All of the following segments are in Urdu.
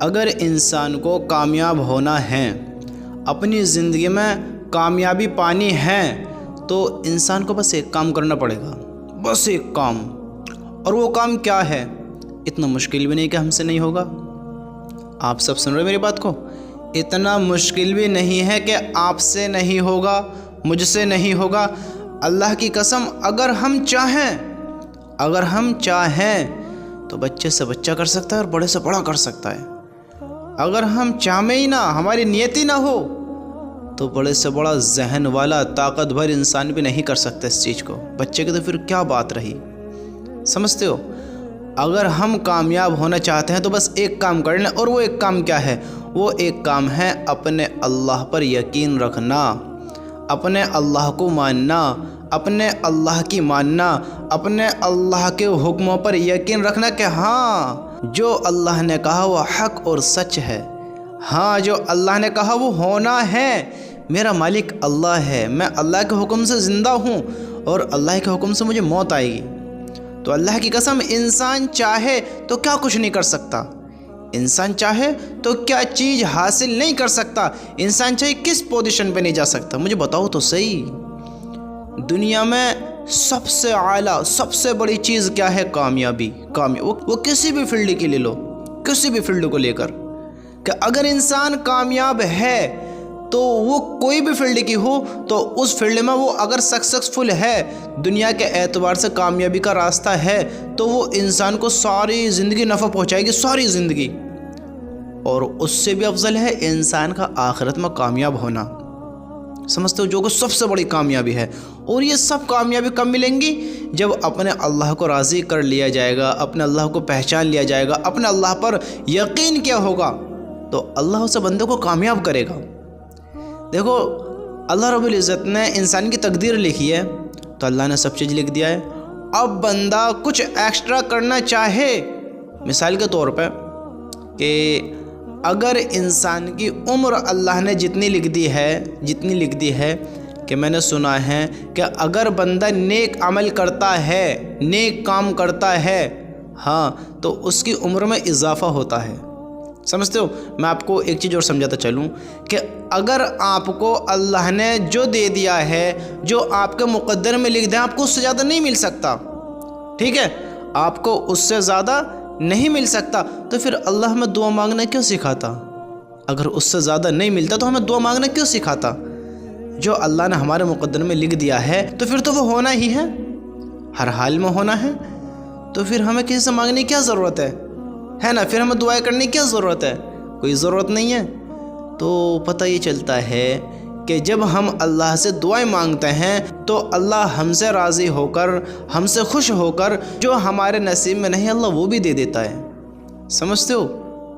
اگر انسان کو کامیاب ہونا ہے، اپنی زندگی میں کامیابی پانی ہے، تو انسان کو بس ایک کام کرنا پڑے گا، بس ایک کام۔ اور وہ کام کیا ہے؟ اتنا مشکل بھی نہیں کہ ہم سے نہیں ہوگا۔ آپ سب سن رہے میری بات کو؟ اتنا مشکل بھی نہیں ہے کہ آپ سے نہیں ہوگا، مجھ سے نہیں ہوگا۔ اللہ کی قسم، اگر ہم چاہیں تو بچے سے بچہ کر سکتا ہے اور بڑے سے بڑا کر سکتا ہے۔ اگر ہم چاہیں ہی نہ، ہماری نیت ہی نہ ہو، تو بڑے سے بڑا ذہن والا طاقتور انسان بھی نہیں کر سکتا اس چیز کو۔ بچے کی تو پھر کیا بات رہی، سمجھتے ہو؟ اگر ہم کامیاب ہونا چاہتے ہیں تو بس ایک کام کر لیں، اور وہ ایک کام کیا ہے؟ وہ ایک کام ہے اپنے اللہ پر یقین رکھنا، اپنے اللہ کو ماننا، اپنے اللہ کی ماننا، اپنے اللہ کے حکموں پر یقین رکھنا کہ ہاں جو اللہ نے کہا وہ حق اور سچ ہے، ہاں جو اللہ نے کہا وہ ہونا ہے۔ میرا مالک اللہ ہے، میں اللہ کے حکم سے زندہ ہوں اور اللہ کے حکم سے مجھے موت آئے گی۔ تو اللہ کی قسم، انسان چاہے تو کیا کچھ نہیں کر سکتا، انسان چاہے تو کیا چیز حاصل نہیں کر سکتا، انسان چاہے کس پوزیشن پہ نہیں جا سکتا۔ مجھے بتاؤ تو صحیح، دنیا میں سب سے اعلیٰ، سب سے بڑی چیز کیا ہے؟ کامیابی۔ وہ کسی بھی فیلڈ کی لے لو، کسی بھی فیلڈ کو لے کر، کہ اگر انسان کامیاب ہے تو وہ کوئی بھی فیلڈ کی ہو، تو اس فیلڈ میں وہ اگر سکسیسفل ہے، دنیا کے اعتبار سے کامیابی کا راستہ ہے، تو وہ انسان کو ساری زندگی نفع پہنچائے گی، ساری زندگی۔ اور اس سے بھی افضل ہے انسان کا آخرت میں کامیاب ہونا، سمجھتے ہو؟ جو کہ سب سے بڑی کامیابی ہے۔ اور یہ سب کامیابی کب ملیں گی؟ جب اپنے اللہ کو راضی کر لیا جائے گا، اپنے اللہ کو پہچان لیا جائے گا، اپنے اللہ پر یقین کیا ہوگا، تو اللہ اسے بندے کو کامیاب کرے گا۔ دیکھو، اللہ رب العزت نے انسان کی تقدیر لکھی ہے، تو اللہ نے سب چیز لکھ دیا ہے۔ اب بندہ کچھ ایکسٹرا کرنا چاہے، مثال کے طور پہ کہ اگر انسان کی عمر اللہ نے جتنی لکھ دی ہے کہ میں نے سنا ہے کہ اگر بندہ نیک عمل کرتا ہے، نیک کام کرتا ہے، ہاں، تو اس کی عمر میں اضافہ ہوتا ہے، سمجھتے ہو؟ میں آپ کو ایک چیز اور سمجھاتا چلوں کہ اگر آپ کو اللہ نے جو دے دیا ہے، جو آپ کے مقدر میں لکھ دیں، آپ کو اس سے زیادہ نہیں مل سکتا، ٹھیک ہے؟ آپ کو اس سے زیادہ نہیں مل سکتا، تو پھر اللہ ہمیں دعا مانگنا کیوں سکھاتا؟ اگر اس سے زیادہ نہیں ملتا تو ہمیں دعا مانگنا کیوں سکھاتا؟ جو اللہ نے ہمارے مقدر میں لکھ دیا ہے تو پھر تو وہ ہونا ہی ہے، ہر حال میں ہونا ہے، تو پھر ہمیں کسی سے مانگنے کی کیا ضرورت ہے نا؟ پھر ہمیں دعائیں کرنے کی کیا ضرورت ہے؟ کوئی ضرورت نہیں ہے۔ تو پتہ یہ چلتا ہے کہ جب ہم اللہ سے دعائیں مانگتے ہیں تو اللہ ہم سے راضی ہو کر، ہم سے خوش ہو کر، جو ہمارے نصیب میں نہیں اللہ وہ بھی دے دیتا ہے، سمجھتے ہو؟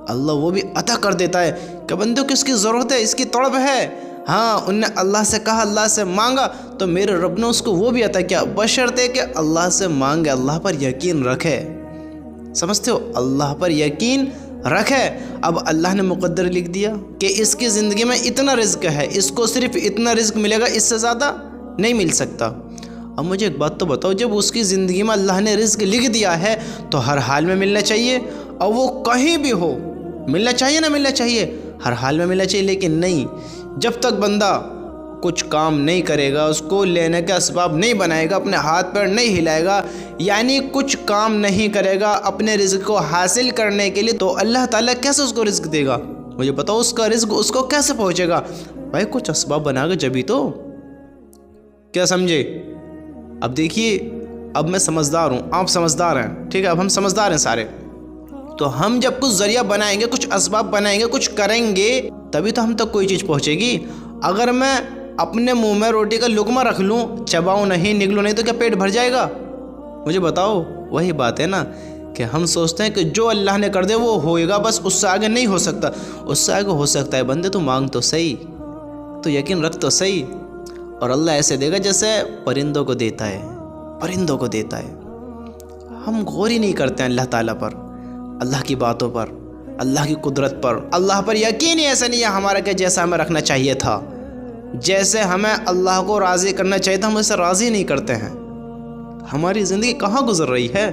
اللہ وہ بھی عطا کر دیتا ہے کہ بندوں کو اس کی ضرورت ہے، اس کی طلب ہے، ہاں، ان نے اللہ سے کہا، اللہ سے مانگا، تو میرے رب نے اس کو وہ بھی عطا کیا، بشرطے کہ اللہ سے مانگے، اللہ پر یقین رکھے، سمجھتے ہو؟ اللہ پر یقین رکھے۔ اب اللہ نے مقدر لکھ دیا کہ اس کی زندگی میں اتنا رزق ہے، اس کو صرف اتنا رزق ملے گا، اس سے زیادہ نہیں مل سکتا۔ اب مجھے ایک بات تو بتاؤ، جب اس کی زندگی میں اللہ نے رزق لکھ دیا ہے تو ہر حال میں ملنا چاہیے، اور وہ کہیں بھی ہو ملنا چاہیے، نہ ملنا چاہیے، ہر حال میں ملنا چاہیے۔ لیکن نہیں، جب تک بندہ کچھ کام نہیں کرے گا، اس کو لینے کا اسباب نہیں بنائے گا، اپنے ہاتھ پیر نہیں ہلائے گا، یعنی کچھ کام نہیں کرے گا اپنے رزق کو حاصل کرنے کے لیے، تو اللہ تعالیٰ کیسے اس کو رزق دے گا؟ مجھے بتاؤ، اس کا رزق اس کو کیسے پہنچے گا؟ بھائی کچھ اسباب بنا گا جبھی تو، کیا سمجھے؟ اب دیکھیے، اب میں سمجھدار ہوں، آپ سمجھدار ہیں، ٹھیک ہے؟ اب ہم سمجھدار ہیں سارے، تو ہم جب کچھ ذریعہ بنائیں گے، کچھ اسباب بنائیں گے، کچھ کریں گے، تبھی تو ہم تک کوئی چیز پہنچے گی۔ اگر میں اپنے منہ میں روٹی کا لقمہ رکھ لوں، چباؤں نہیں، نگلوں نہیں، تو کیا پیٹ بھر جائے گا؟ مجھے بتاؤ، وہی بات ہے نا کہ ہم سوچتے ہیں کہ جو اللہ نے کر دے وہ ہوئے گا، بس اس سے آگے نہیں ہو سکتا، اس سے آگے ہو سکتا ہے۔ بندے تو مانگ تو صحیح، تو یقین رکھ تو صحیح، اور اللہ ایسے دے گا جیسے پرندوں کو دیتا ہے، پرندوں کو دیتا ہے۔ ہم غور ہی نہیں کرتے ہیں اللہ تعالیٰ پر، اللہ کی باتوں پر، اللہ کی قدرت پر، اللہ پر یقین ہی ایسا نہیں ہے ہمارا کہ جیسا ہمیں رکھنا چاہیے تھا، جیسے ہمیں اللہ کو راضی کرنا چاہیے تھا ہم اسے راضی نہیں کرتے ہیں۔ ہماری زندگی کہاں گزر رہی ہے؟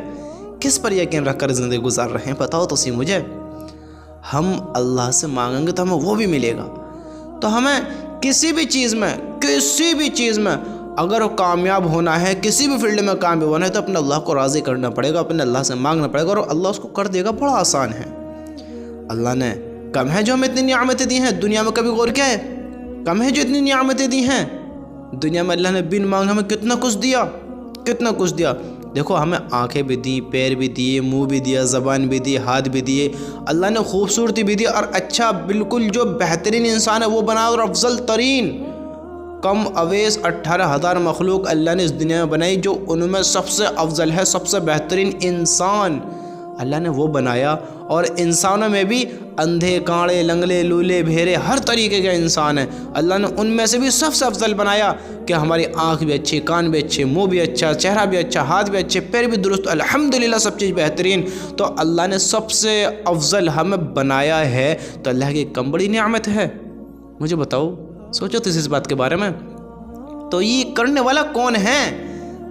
کس پر یقین رکھ کر زندگی گزار رہے ہیں؟ بتاؤ تو سی مجھے۔ ہم اللہ سے مانگیں گے تو ہمیں وہ بھی ملے گا۔ تو ہمیں کسی بھی چیز میں اگر کامیاب ہونا ہے، کسی بھی فیلڈ میں کامیاب ہونا ہے، تو اپنے اللہ کو راضی کرنا پڑے گا، اپنے اللہ سے مانگنا پڑے گا، اور اللہ اس کو کر دے گا۔ بڑا آسان ہے۔ اللہ نے کم ہے جو ہمیں اتنی نعمتیں دی ہیں، دنیا میں کبھی غور کیا ہے؟ کم ہے جو اتنی نعمتیں دی ہیں؟ دنیا میں اللہ نے بن مانگ ہمیں کتنا کچھ دیا۔ دیکھو ہمیں آنکھیں بھی دی، پیر بھی دیے، منہ بھی دیا، زبان بھی دی، ہاتھ بھی دیے، اللہ نے خوبصورتی بھی دی، اور اچھا بالکل جو بہترین انسان ہے وہ بنا، اور افضل ترین کم اویس 18,000 مخلوق اللہ نے اس دنیا میں بنائی، جو ان میں سب سے افضل ہے، سب سے بہترین انسان اللہ نے وہ بنایا۔ اور انسانوں میں بھی اندھے، کانڑے، لنگڑے، لولے، بہرے، ہر طریقے کے انسان ہیں، اللہ نے ان میں سے بھی سب سے افضل بنایا کہ ہماری آنکھ بھی اچھی، کان بھی اچھے، منہ بھی اچھا، چہرہ بھی اچھا، ہاتھ بھی اچھے، پیر بھی درست، الحمدللہ سب چیز بہترین۔ تو اللہ نے سب سے افضل ہمیں بنایا ہے، تو اللہ کی کم بڑی نعمت ہے؟ مجھے بتاؤ، سوچو تو اس بات کے بارے میں۔ تو یہ کرنے والا کون ہے؟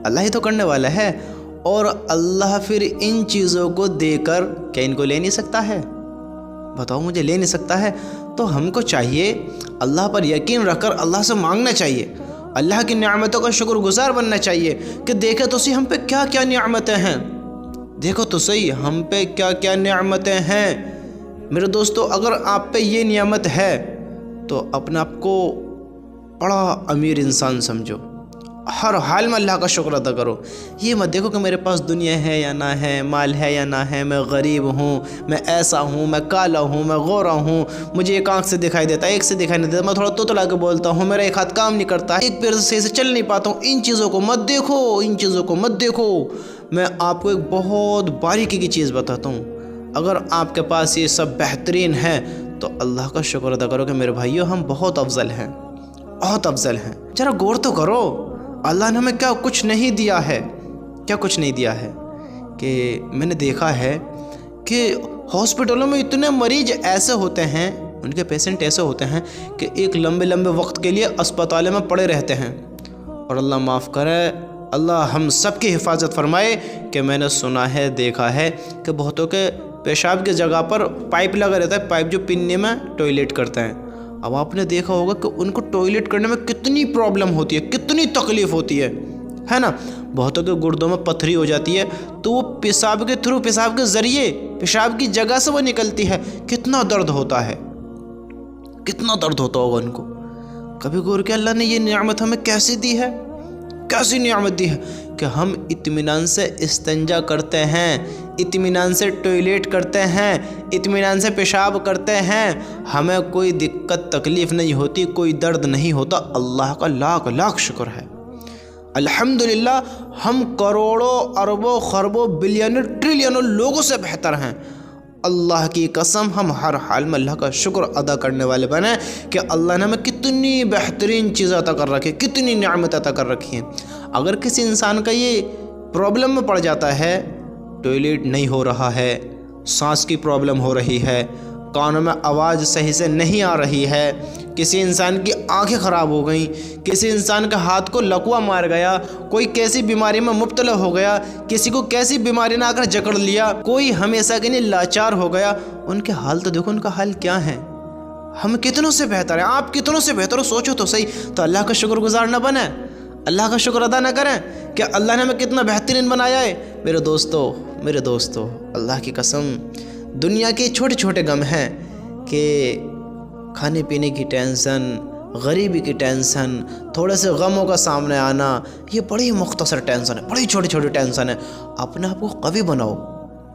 اللہ ہی تو کرنے والا ہے۔ اور اللہ پھر ان چیزوں کو دے کر کیا ان کو لے نہیں سکتا ہے؟ بتاؤ مجھے، لے نہیں سکتا ہے؟ تو ہم کو چاہیے اللہ پر یقین رکھ کر اللہ سے مانگنا چاہیے، اللہ کی نعمتوں کا شکر گزار بننا چاہیے کہ دیکھے تو صحیح ہم پہ کیا کیا نعمتیں ہیں، دیکھو تو صحیح ہم پہ کیا کیا نعمتیں ہیں۔ میرے دوستو، اگر آپ پہ یہ نعمت ہے تو اپنے آپ کو بڑا امیر انسان سمجھو، ہر حال میں اللہ کا شکر ادا کرو۔ یہ مت دیکھو کہ میرے پاس دنیا ہے یا نہ ہے، مال ہے یا نہ ہے، میں غریب ہوں، میں ایسا ہوں، میں کالا ہوں، میں گورا ہوں، مجھے ایک آنکھ سے دکھائی دیتا ہے، ایک سے دکھائی نہیں دیتا، میں تھوڑا توتلا کے بولتا ہوں، میرا ایک ہاتھ کام نہیں کرتا، ایک پیر سے چل نہیں پاتا ہوں۔ ان چیزوں کو مت دیکھو، میں آپ کو ایک بہت باریکی کی چیز بتاتا ہوں۔ اگر آپ کے پاس یہ سب بہترین ہے تو اللہ کا شکر ادا کرو کہ میرے بھائیو ہم بہت افضل ہیں۔ ذرا غور تو کرو، اللہ نے ہمیں کیا کچھ نہیں دیا ہے، کہ میں نے دیکھا ہے کہ ہاسپٹلوں میں اتنے مریض ایسے ہوتے ہیں، ان کے پیشنٹ ایسے ہوتے ہیں کہ ایک لمبے وقت کے لیے اسپتالوں میں پڑے رہتے ہیں، اور اللہ معاف کرے، اللہ ہم سب کی حفاظت فرمائے کہ میں نے سنا ہے، دیکھا ہے کہ بہتوں کے پیشاب کی جگہ پر پائپ لگا رہتا ہے، پائپ جو پینے میں ٹوائلٹ کرتے ہیں۔ اب آپ نے دیکھا ہوگا کہ ان کو ٹوائلٹ کرنے میں کتنی پرابلم ہوتی ہے، کتنی تکلیف ہوتی ہے نا؟ بہتوں کے گردوں میں پتھری ہو جاتی ہے تو وہ پیشاب کے ذریعے پیشاب کی جگہ سے وہ نکلتی ہے، کتنا درد ہوتا ہوگا ان کو۔ کبھی غور کیا اللہ نے یہ نعمت ہمیں کیسی دی ہے کہ ہم اطمینان سے استنجا کرتے ہیں، اطمینان سے ٹوائلٹ کرتے ہیں، اطمینان سے پیشاب کرتے ہیں، ہمیں کوئی دقت تکلیف نہیں ہوتی، کوئی درد نہیں ہوتا۔ اللہ کا لاکھ شکر ہے، الحمدللہ ہم کروڑوں اربوں خربوں بلینوں ٹریلینوں لوگوں سے بہتر ہیں۔ اللہ کی قسم ہم ہر حال میں اللہ کا شکر ادا کرنے والے بنے کہ اللہ نے ہمیں کتنی بہترین چیز عطا کر رکھی ہے، کتنی نعمت عطا کر رکھی ہیں۔ اگر کسی انسان کا یہ پرابلم میں پڑ جاتا ہے، ٹوائلٹ نہیں ہو رہا ہے، سانس کی پرابلم ہو رہی ہے، کانوں میں آواز صحیح سے نہیں آ رہی ہے، کسی انسان کی آنکھیں خراب ہو گئیں، کسی انسان کے ہاتھ کو لکوا مار گیا، کوئی کیسی بیماری میں مبتلا ہو گیا، کسی کو کیسی بیماری نے آ کر جکڑ لیا، کوئی ہمیشہ کے لیے لاچار ہو گیا، ان کے حال تو دیکھو، ان کا حال کیا ہے۔ ہم کتنوں سے بہتر ہیں، آپ کتنوں سے بہتر ہو، سوچو تو صحیح۔ تو اللہ کا شکر گزار نہ بنیں، اللہ کا شکر ادا نہ کریں کہ اللہ نے ہمیں کتنا بہترین بنایا ہے۔ میرے دوستو اللہ کی قسم، دنیا کے چھوٹے چھوٹے غم ہیں کہ کھانے پینے کی ٹینشن، غریبی کی ٹینشن، تھوڑے سے غموں کا سامنے آنا، یہ بڑی مختصر ٹینشن ہے، بڑی چھوٹی چھوٹی ٹینشن ہے۔ اپنے آپ کو قوی بناؤ،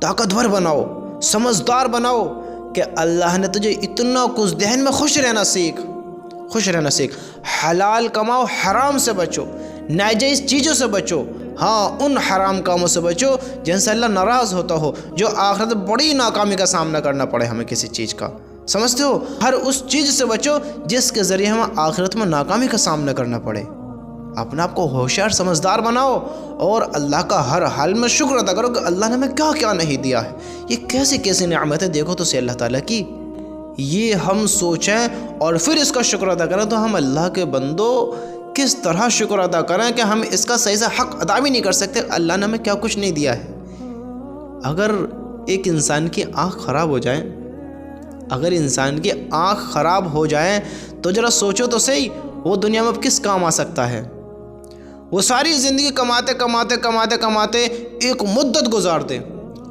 طاقتور بناؤ، سمجھدار بناؤ کہ اللہ نے تجھے اتنا کچھ ذہن میں خوش رہنا سیکھ، حلال کماؤ، حرام سے بچو، ناجائز چیزوں سے بچو، ہاں ان حرام کاموں سے بچو جن سے اللہ ناراض ہوتا ہو، جو آخرت بڑی ناکامی کا سامنا کرنا پڑے ہمیں کسی چیز کا، سمجھتے ہو؟ ہر اس چیز سے بچو جس کے ذریعے ہمیں آخرت میں ناکامی کا سامنا کرنا پڑے۔ اپنے آپ کو ہوشیار سمجھدار بناؤ اور اللہ کا ہر حال میں شکر ادا کرو کہ اللہ نے ہمیں کیا کیا نہیں دیا ہے، یہ کیسی نعمتیں دیکھو تو اللہ تعالیٰ کی، یہ ہم سوچیں اور پھر اس کا شکر ادا کریں تو ہم اللہ کے بندوں کس طرح شکر ادا کریں کہ ہم اس کا صحیح سے حق ادا بھی نہیں کر سکتے۔ اللہ نے ہمیں کیا کچھ نہیں دیا ہے۔ اگر ایک انسان کی آنکھ خراب ہو جائے اگر انسان کی آنکھ خراب ہو جائیں تو ذرا سوچو تو صحیح، وہ دنیا میں اب کس کام آ سکتا ہے؟ وہ ساری زندگی کماتے کماتے کماتے کماتے ایک مدت گزار دے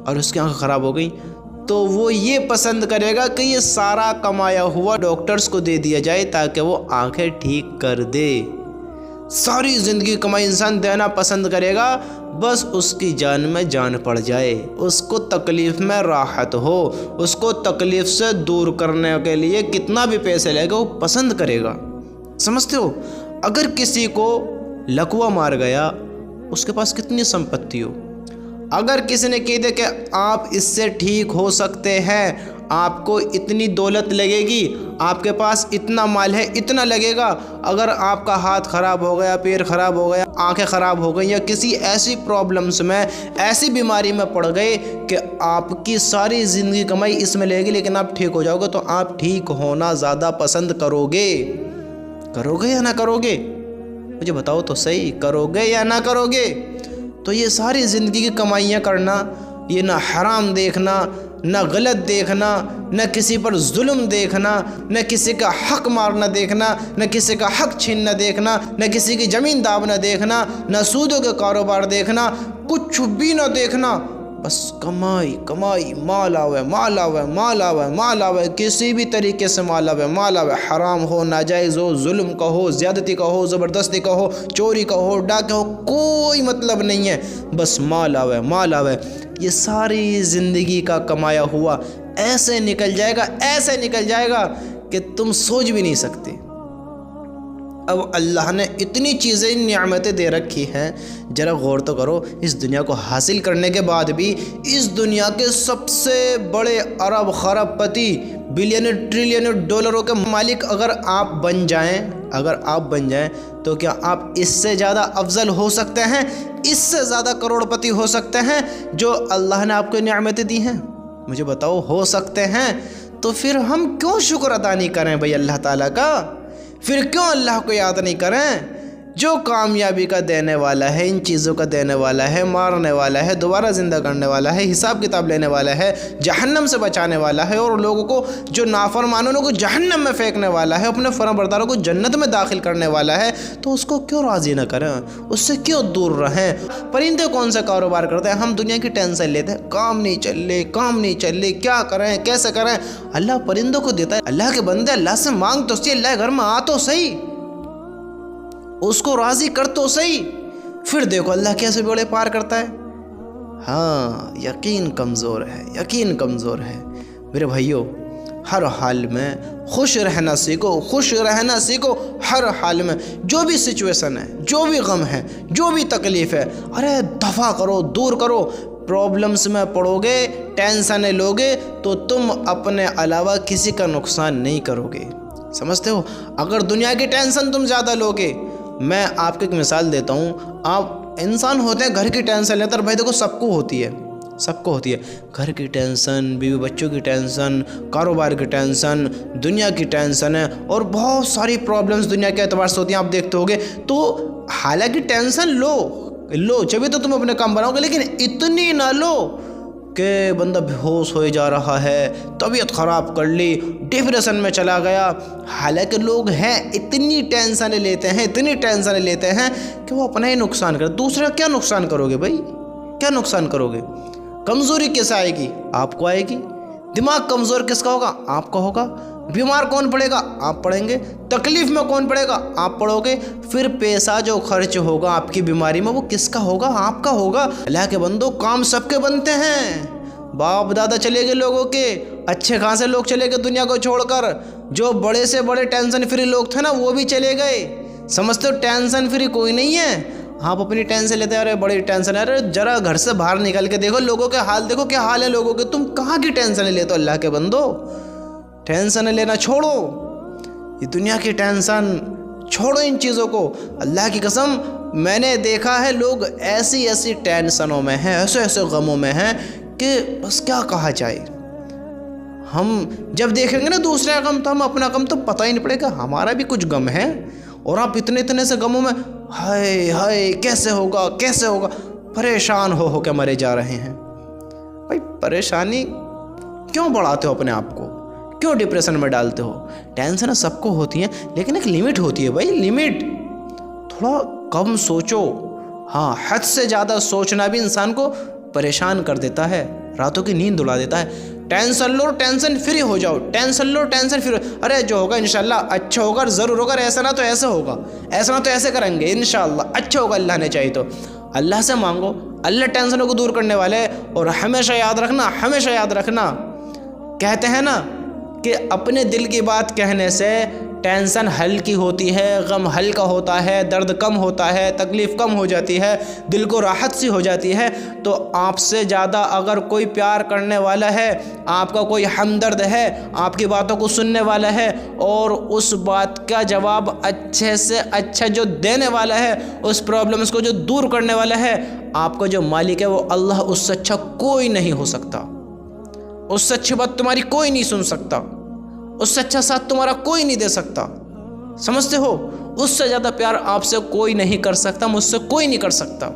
اور اس کی آنکھ خراب ہو گئی تو وہ یہ پسند کرے گا کہ یہ سارا کمایا ہوا ڈاکٹرز کو دے دیا جائے تاکہ وہ آنکھیں ٹھیک کر دے۔ ساری زندگی کمائی انسان دینا پسند کرے گا، بس اس کی جان میں جان پڑ جائے، اس کو تکلیف میں راحت ہو، اس کو تکلیف سے دور کرنے کے لیے کتنا بھی پیسے لے گا وہ پسند کرے گا۔ سمجھتے ہو؟ اگر کسی کو لقوہ مار گیا، اس کے پاس کتنی سمپتی ہو، اگر کسی نے کہہ دے کہ آپ اس سے ٹھیک ہو سکتے ہیں، آپ کو اتنی دولت لگے گی، آپ کے پاس اتنا مال ہے، اتنا لگے گا، اگر آپ کا ہاتھ خراب ہو گیا، پیر خراب ہو گیا، آنکھیں خراب ہو گئی یا کسی ایسی پرابلمس میں، ایسی بیماری میں پڑ گئے کہ آپ کی ساری زندگی کمائی اس میں لگے گی لیکن آپ ٹھیک ہو جاؤ گے، تو آپ ٹھیک ہونا زیادہ پسند کرو گے یا نہ کرو گے؟ مجھے بتاؤ تو صحیح، کرو گے یا نہ کرو گے؟ تو یہ ساری زندگی کی کمائیاں کرنا، یہ نہ حرام دیکھنا، نہ غلط دیکھنا، نہ کسی پر ظلم دیکھنا، نہ کسی کا حق مارنا دیکھنا، نہ کسی کا حق چھیننا دیکھنا، نہ کسی کی زمین دابنا دیکھنا، نہ سودوں کے کاروبار دیکھنا، کچھ بھی نہ دیکھنا، بس کمائی کمائی، مال آوے مال آوے مال آوے مال آوے، کسی بھی طریقے سے مال آوے مال آوے، حرام ہو، ناجائز ہو، ظلم کا ہو، زیادتی کا ہو، زبردستی کا ہو، چوری کا ہو، ڈاکے ہو، کوئی مطلب نہیں ہے، بس مال آوے مال آوے۔ یہ ساری زندگی کا کمایا ہوا ایسے نکل جائے گا کہ تم سوچ بھی نہیں سکتے۔ اب اللہ نے اتنی چیزیں نعمتیں دے رکھی ہیں، ذرا غور تو کرو، اس دنیا کو حاصل کرنے کے بعد بھی اس دنیا کے سب سے بڑے ارب خرب پتی، بلینر ٹریلینر ڈالروں کے مالک اگر آپ بن جائیں تو کیا آپ اس سے زیادہ افضل ہو سکتے ہیں؟ اس سے زیادہ کروڑ پتی ہو سکتے ہیں جو اللہ نے آپ کو نعمتیں دی ہیں؟ مجھے بتاؤ، ہو سکتے ہیں؟ تو پھر ہم کیوں شکر ادا نہیں کریں بھائی اللہ تعالیٰ کا؟ پھر کیوں اللہ کو یاد نہیں کریں جو کامیابی کا دینے والا ہے، ان چیزوں کا دینے والا ہے، مارنے والا ہے، دوبارہ زندہ کرنے والا ہے، حساب کتاب لینے والا ہے، جہنم سے بچانے والا ہے، اور لوگوں کو جو نافرمانوں کو جہنم میں پھینکنے والا ہے، اپنے فرمانبرداروں کو جنت میں داخل کرنے والا ہے، تو اس کو کیوں راضی نہ کریں؟ اس سے کیوں دور رہیں؟ پرندے کون سا کاروبار کرتے ہیں؟ ہم دنیا کی ٹینشن لیتے ہیں، کام نہیں چل رہے، کیا کریں کیسے کریں؟ اللہ پرندوں کو دیتا ہے۔ اللہ کے بندے اللہ سے مانگ تو صحیح، اللہ کے گھر میں آ تو صحیح، اس کو راضی کر تو صحیح، پھر دیکھو اللہ کیسے بیڑے پار کرتا ہے۔ ہاں، یقین کمزور ہے میرے بھائیوں، ہر حال میں خوش رہنا سیکھو، ہر حال میں جو بھی سچویشن ہے، جو بھی غم ہے، جو بھی تکلیف ہے، ارے دفع کرو، دور کرو۔ پرابلمس میں پڑو گے، ٹینشنیں لوگے تو تم اپنے علاوہ کسی کا نقصان نہیں کرو گے، سمجھتے ہو؟ اگر دنیا کی ٹینشن تم زیادہ لوگے، میں آپ کو ایک مثال دیتا ہوں، آپ انسان ہوتے ہیں گھر کی ٹینشن لیتے ہیں، بھائی دیکھو سب کو ہوتی ہے، گھر کی ٹینشن، بیوی بچوں کی ٹینشن، کاروبار کی ٹینشن، دنیا کی ٹینشن ہے، اور بہت ساری پرابلمس دنیا کے اعتبار سے ہوتی ہیں، آپ دیکھتے ہوگے۔ تو حالانکہ ٹینشن لو جبھی تو تم اپنے کام بناؤ گے، لیکن اتنی نہ لو کہ بندہ بے ہوش ہوئے جا رہا ہے، طبیعت خراب کر لی، ڈپریشن میں چلا گیا۔ حالانکہ لوگ ہیں اتنی ٹینشنیں لیتے ہیں کہ وہ اپنا ہی نقصان کرتے۔ دوسرا کیا نقصان کرو گے بھائی؟ کیا نقصان کرو گے؟ کمزوری کیسے آئے گی؟ آپ کو آئے گی۔ دماغ کمزور کس کا ہوگا؟ آپ کا ہوگا۔ بیمار کون پڑے گا؟ آپ پڑیں گے۔ تکلیف میں کون پڑے گا؟ آپ پڑو گے۔ پھر پیسہ جو خرچ ہوگا آپ کی بیماری میں وہ کس کا ہوگا؟ آپ کا ہوگا۔ اللہ کے بندو، کام سب کے بنتے ہیں، باپ دادا چلے گئے لوگوں کے، اچھے خاصے لوگ چلے گئے دنیا کو چھوڑ کر، جو بڑے سے بڑے ٹینشن فری لوگ تھے نا وہ بھی چلے گئے۔ سمجھتے ہو ٹینشن فری کوئی نہیں ہے؟ آپ اپنی ٹینشن لیتے ہیں، ارے بڑی ٹینشن ہے، ارے ذرا گھر سے باہر نکل کے دیکھو لوگوں کے حال، دیکھو کیا حال ہے لوگوں کے۔ تم کہاں کی ٹینشن لیتے ہو؟ اللہ کے بندو، ٹینشن لینا چھوڑو، یہ دنیا کی ٹینشن چھوڑو، ان چیزوں کو۔ اللہ کی قسم میں نے دیکھا ہے لوگ ایسی ٹینشنوں میں ہیں، ایسے غموں میں ہیں کہ بس کیا کہا جائے۔ ہم جب دیکھیں گے نا دوسرے کا غم تو ہم اپنا غم تو پتہ ہی نہیں پڑے گا، ہمارا بھی کچھ غم ہے، اور آپ اتنے سے غموں میں ہائے کیسے ہوگا پریشان ہو کے مرے جا رہے ہیں۔ بھائی پریشانی کیوں بڑھاتے ہو اپنے آپ کو؟ کیوں ڈپریشن میں ڈالتے ہو؟ ٹینشن سب کو ہوتی ہیں لیکن ایک لمٹ ہوتی ہے بھائی، لمٹ، تھوڑا کم سوچو۔ ہاں، حد سے زیادہ سوچنا بھی انسان کو پریشان کر دیتا ہے، راتوں کی نیند اڑا دیتا ہے۔ ٹینشن لو، ٹینشن فری ہو جاؤ، ٹینشن لو، ٹینشن فری، ارے جو ہوگا انشاءاللہ اچھا ہوگا، ضرور ہوگا، ایسا نہ تو ایسے ہوگا، ایسا نہ تو ایسے کریں گے، انشاءاللہ اچھا ہوگا، اللہ نے چاہی تو۔ اللہ سے مانگو، اللہ ٹینشنوں کو دور کرنے والے۔ اور ہمیشہ یاد رکھنا، ہمیشہ یاد رکھنا، کہتے ہیں نا کہ اپنے دل کی بات کہنے سے ٹینشن ہلکی ہوتی ہے، غم ہلکا ہوتا ہے، درد کم ہوتا ہے، تکلیف کم ہو جاتی ہے، دل کو راحت سی ہو جاتی ہے۔ تو آپ سے زیادہ اگر کوئی پیار کرنے والا ہے، آپ کا کوئی ہمدرد ہے، آپ کی باتوں کو سننے والا ہے اور اس بات کا جواب اچھے سے اچھا جو دینے والا ہے، اس پرابلمس کو جو دور کرنے والا ہے، آپ کا جو مالک ہے وہ اللہ، اس سے اچھا کوئی نہیں ہو سکتا، اس سے اچھی بات تمہاری کوئی نہیں سن سکتا، اس سے اچھا ساتھ تمہارا کوئی نہیں دے سکتا، سمجھتے ہو؟ اس سے زیادہ پیار آپ سے کوئی نہیں کر سکتا، مجھ سے کوئی نہیں کر سکتا۔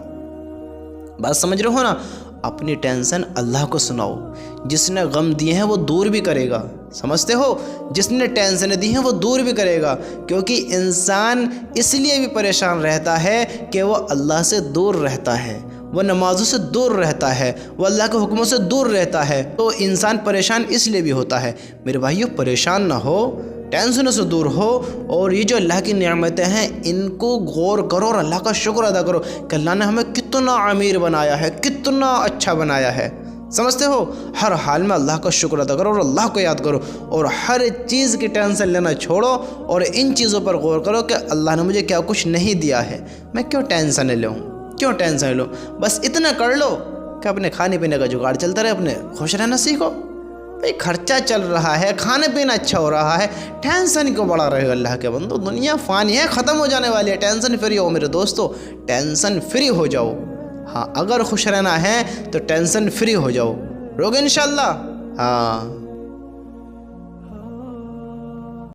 بات سمجھ رہے ہو نا؟ اپنی ٹینشن اللہ کو سناؤ، جس نے غم دیے ہیں وہ دور بھی کرے گا، سمجھتے ہو؟ جس نے ٹینشن دی ہیں وہ دور بھی کرے گا، کیونکہ انسان اس لیے بھی پریشان رہتا ہے کہ وہ اللہ سے دور رہتا ہے، وہ نمازوں سے دور رہتا ہے، وہ اللہ کے حکموں سے دور رہتا ہے، تو انسان پریشان اس لیے بھی ہوتا ہے۔ میرے بھائیو، پریشان نہ ہو، ٹینشنوں سے دور ہو، اور یہ جو اللہ کی نعمتیں ہیں ان کو غور کرو اور اللہ کا شکر ادا کرو کہ اللہ نے ہمیں کتنا امیر بنایا ہے، کتنا اچھا بنایا ہے، سمجھتے ہو؟ ہر حال میں اللہ کا شکر ادا کرو اور اللہ کو یاد کرو، اور ہر چیز کی ٹینشن لینا چھوڑو اور ان چیزوں پر غور کرو کہ اللہ نے مجھے کیا کچھ نہیں دیا ہے، میں کیوں ٹینشن لوں، کیوں ٹینشن لو؟ بس اتنا کر لو کہ اپنے کھانے پینے کا جگاڑ چلتا رہے، اپنے خوش رہنا سیکھو۔ بھئی خرچہ چل رہا ہے، کھانے پینا اچھا ہو رہا ہے، ٹینشن کیوں بڑا رہے گا؟ اللہ کے بندو، دنیا فانی ہے، ختم ہو جانے والی ہے، ٹینشن فری ہو میرے دوستو، ٹینشن فری ہو جاؤ۔ ہاں، اگر خوش رہنا ہے تو ٹینشن فری ہو جاؤ، روگے انشاءاللہ۔ ہاں۔